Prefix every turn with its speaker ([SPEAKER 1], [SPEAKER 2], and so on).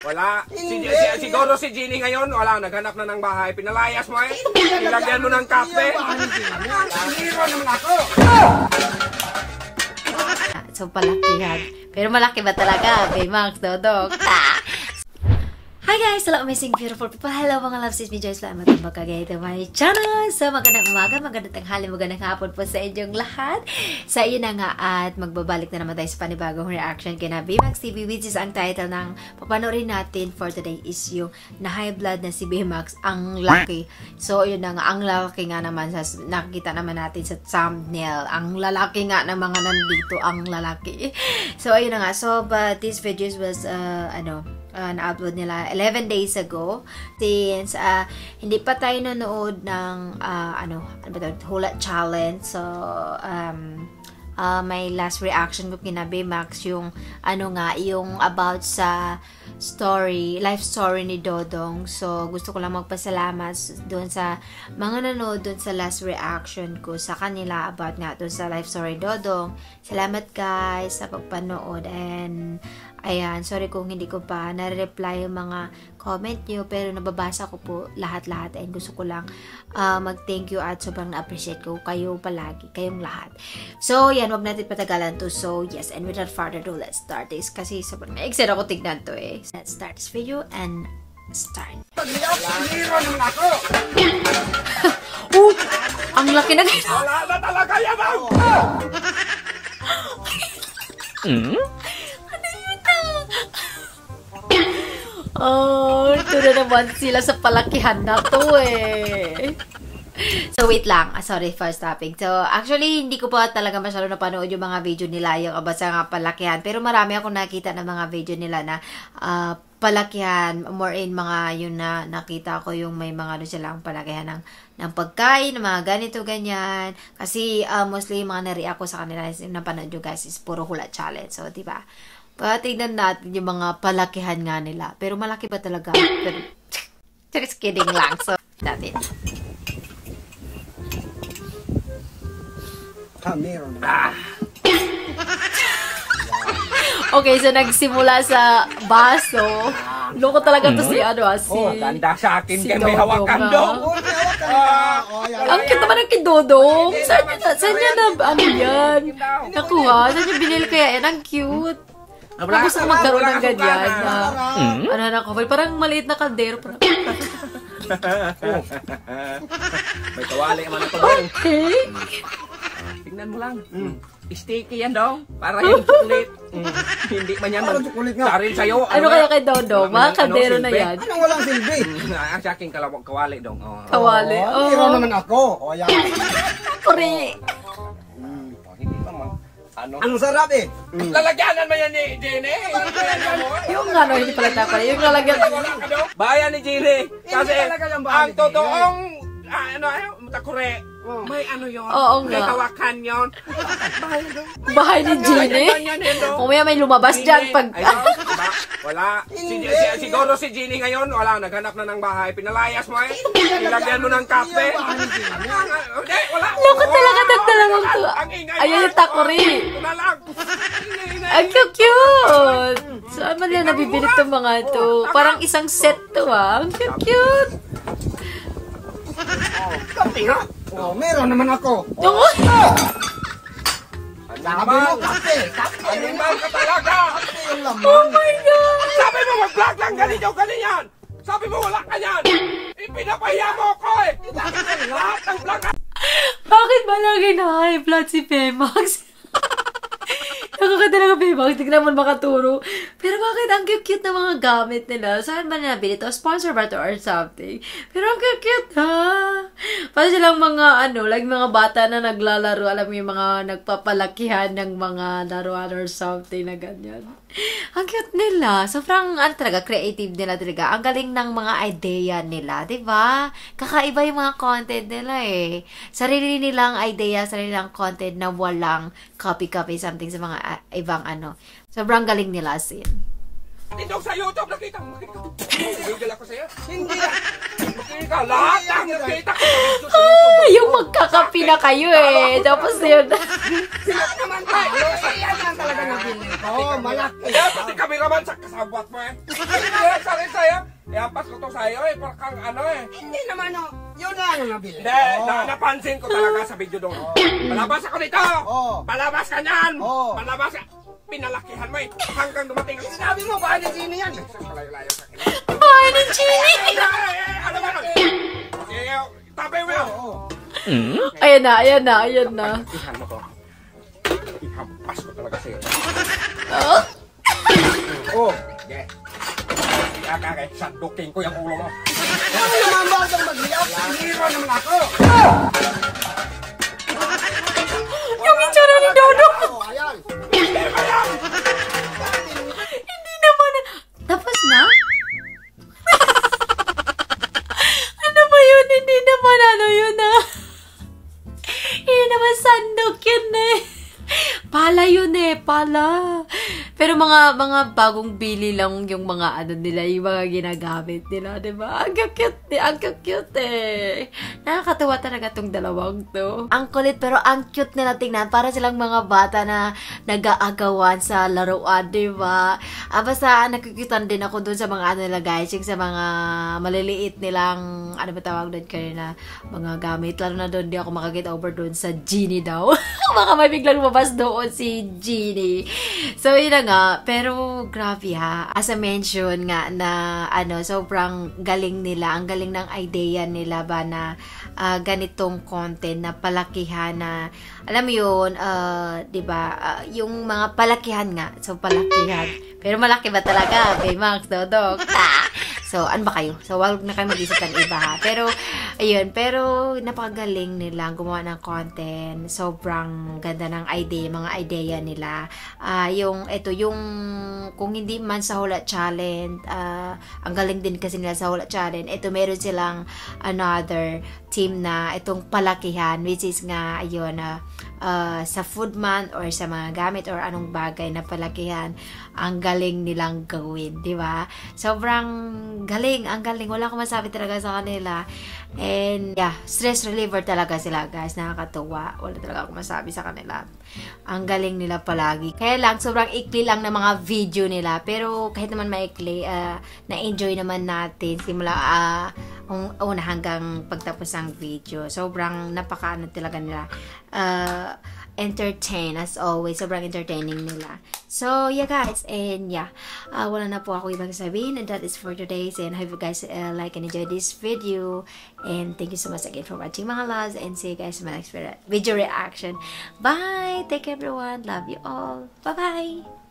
[SPEAKER 1] Wala. Siguro si Ginny ngayon, wala, naghanap na ng bahay. Pinalayas mo eh. Nilagyan mo ng kape. Hero naman ako.
[SPEAKER 2] So, palakihan. Pero malaki ba talaga? Baymax, Dodong. Hi guys! Hello amazing, beautiful people! Hello mga loves, it's me Joyce Fly. Matambag kagaya ito my channel! So, magandang umaga, magandang tanghali, magandang hapon po sa inyong lahat. Sa iyo na nga at magbabalik na naman tayo sa panibagong reaction kina Baymax TV, which is ang title ng papanorin natin for today is yung na high blood na si Baymax, ang laki. So, yun na nga, ang lalaki nga naman, nakikita naman natin sa thumbnail. Ang lalaki nga ng mga nandito, ang lalaki. So, ayun na nga. So, but this video was, na-upload nila 11 days ago since hindi pa tayo nanood ng Hula Challenge. So my last reaction ko kina Baymax yung yung about sa life story ni Dodong. So gusto ko lang magpasalamat doon sa mga nanood doon sa last reaction ko sa kanila about nga doon sa life story Dodong. Salamat guys sa pagpanood, and ayan, sorry kung hindi ko pa nare-reply yung mga comment nyo, pero nababasa ko po lahat-lahat, and gusto ko lang mag-thank you at sobrang na-appreciate ko kayo palagi, kayong lahat. So, yan, wag natin patagalan to. So, yes, and without further ado, let's start this kasi sobrang excited ako tignan to eh. Let's start this video and start.
[SPEAKER 1] Hero naman ako.
[SPEAKER 2] Ang laki na ganyan.
[SPEAKER 1] Wala na talaga yan ako.
[SPEAKER 2] Oh, ito na naman sila sa palakihan na to eh. So, wait lang. Sorry for stopping. So, actually, hindi ko pa talaga masyado napanood yung mga video nila, yung about sa nga palakihan. Pero marami akong nakita ng mga video nila na palakihan, more in mga yun na nakita ko yung may mga doon silang palakihan ng pagkain, ng mga ganito, ganyan. Kasi, mostly yung mga nare-react ko sa kanila, yung napanood nyo guys, is puro hula challenge. So, diba? Tignan natin yung mga palakihan nga nila. Pero malaki ba talaga? Pero, just kidding lang. So, natin. Okay, so nagsimula sa baso. Loko talaga to si si...
[SPEAKER 1] Oh, ganda sa akin kaya may hawakan doon.
[SPEAKER 2] Ang cute naman ng kidodong. Saan niya na, yan? Nakuha? Saan niya binili kaya yan? Ang cute. Parang gusto ko magkaroon ng ganyan na parang maliit na kaldero.
[SPEAKER 1] May kawali naman ito.
[SPEAKER 2] Okay.
[SPEAKER 1] Tingnan mo lang. Sticky yan daw. Para yung chocolate. Hindi man yan. Saril sa'yo.
[SPEAKER 2] Ano kaya kay Dodong? Mga kaldero na yan.
[SPEAKER 1] Anong walang silbi? Ang sa akin kawali dong.
[SPEAKER 2] Kawali.
[SPEAKER 3] Hero naman ako. O yan.
[SPEAKER 2] Kuri.
[SPEAKER 3] Ang sarap eh.
[SPEAKER 1] Lalagyanan mo yan ni Jenny.
[SPEAKER 2] Yung hindi pala tapos. Yung lalagyan.
[SPEAKER 1] Bayan ni Jenny. Kasi ang totoong matakure. May yun.
[SPEAKER 2] Oo nga.
[SPEAKER 1] May kawakan yun.
[SPEAKER 2] Bahay ni Jenny. Kumaya may lumabas dyan pag...
[SPEAKER 1] Wala. Siguro si Jenny ngayon, wala, naghanap na ng bahay. Pinalayas mo eh. Nilagyan mo ng kape. Wala.
[SPEAKER 2] Loko talaga nagdalamang to. Ayan yung takuri. Ang cute. Saan man nila nabibili itong mga to? Parang isang set to Ang cute.
[SPEAKER 3] Kape nga. Oh, meron naman ako. Sabi mo kape.
[SPEAKER 1] Animal ka talaga.
[SPEAKER 3] Kape yung laman.
[SPEAKER 2] Oh my God.
[SPEAKER 1] Sabi mo mag-vlog lang ganyan. Sabi mo wala ka yan. Ipinapahiya mo ako eh. Lahat ng vlog.
[SPEAKER 2] Bakit ba lagi na high blood si Baymax? Nakakita lang ang Baymax, tignan mo makaturo. Pero bakit ang cute na mga gamit nila? Saan ba nabili ito? Sponsor ba ito or something? Pero ang cute ha? Para silang mga like mga bata na naglalaro. Alam mo yung mga nagpapalakihan ng mga laruan or something na ganyan. Ang cute nila. Sobrang talaga, creative nila talaga. Ang galing ng mga idea nila, diba? Kakaiba yung mga content nila eh. Sarili nilang idea, sarili nilang content na walang copy-copy something sa mga ibang Sobrang galing nila sin.
[SPEAKER 1] Dito sa YouTube, nakita mo. Bigil ako sa'yo. Hindi na. Makita, lahat lang nakita ko.
[SPEAKER 2] Yung magkakapi na kayo eh. Tapos yun.
[SPEAKER 1] Sila naman tayo. Yan lang talaga nabili ko.
[SPEAKER 3] malaki.
[SPEAKER 1] Kaya pati kami naman sa kasabwat mo eh. Kaya sa akin sa'yo, iampas ko to sa'yo eh, parang ano eh.
[SPEAKER 3] Hindi naman o. Yun lang ang nabili.
[SPEAKER 1] Hindi, napansin ko talaga sa video doon. Palabas ako dito!
[SPEAKER 3] Oo.
[SPEAKER 1] Palabas ka niyan!
[SPEAKER 3] Oo.
[SPEAKER 1] Palabas ka! Pinalakihan mo eh, hanggang dumating ang
[SPEAKER 3] Sinabi mo, bahay ni Gini yan.
[SPEAKER 1] Sus, kalayo-layo sa akin.
[SPEAKER 2] Bahay ni Gini!
[SPEAKER 1] Ano ba nun? Tapay mo yun!
[SPEAKER 3] Oo.
[SPEAKER 2] Ayan na, ayan na, ayan na.
[SPEAKER 1] Palakihan mo to. Ihampas ko talaga sa'yo.
[SPEAKER 2] Oh?
[SPEAKER 3] Oo.
[SPEAKER 1] Sige. Kaya sandukin ko yung ulo mo.
[SPEAKER 3] Ano naman ba itong mag-iyak?
[SPEAKER 1] Hiro naman ako!
[SPEAKER 2] Yung itsura ni Dodong!
[SPEAKER 3] Oo, ayan.
[SPEAKER 1] Hindi ba yan?
[SPEAKER 2] Hindi naman. Tapos na? Ano ba yun? Hindi naman ano yun ah. Hindi naman sandok yun eh. Pala yun eh, pala. Pero mga bagong bili lang yung mga ano nila, yung mga ginagamit nila, di ba? Ang cute eh, ang cute eh. Nakakatuwa talaga tong dalawang to. Ang kulit pero ang cute nila tingnan. Para silang mga bata na nag-aagawan sa laruan, di ba? Basta nakikitan din ako dun sa mga ano nila guys, yung sa mga maliliit nilang, ano ba tawag doon kanina, mga gamit. Lalo na doon, di ako makakita over doon sa Genie daw. Baka may biglang lumabas doon si Genie. So, yun na nga. Pero, grabe ha. As I mentioned nga na, ano, sobrang galing nila. Ang galing ng idea nila ba na ganitong content na palakihan na, alam mo yun, di ba, yung mga palakihan nga. So, palakihan. Pero malaki ba talaga? Baymax, Dodong. So, ano ba kayo? So, wag na kayo mag-isip ng iba ha. Pero, ayun. Pero, napakagaling nila gumawa ng content. Sobrang ganda ng idea, mga idea nila. Yung, kung hindi man sa Hula Challenge, ang galing din kasi nila sa Hula Challenge. Ito, meron silang another team na itong palakihan, which is nga, ayun, sa food man or sa mga gamit or anong bagay na palakihan, ang galing nilang gawin, di ba? Sobrang galing, ang galing. Wala akong masabi talaga sa kanila. And yeah, stress reliever talaga sila guys. Nakakatuwa. Wala talaga akong masabi sa kanila. Ang galing nila palagi. Kaya lang, sobrang ikli lang ng mga video nila. Pero kahit naman maikli, na-enjoy naman natin simula una hanggang pagtapos ng video. Sobrang napakaano talaga nila. Entertain as always. Sobrang entertaining nila. So, yeah guys. And yeah, wala na po ako ibang sabihin. And that is for today's. And hope you guys like and enjoy this video. And thank you so much again for watching mga loves. And see you guys in my next video reaction. Bye! Take care everyone. Love you all. Bye-bye!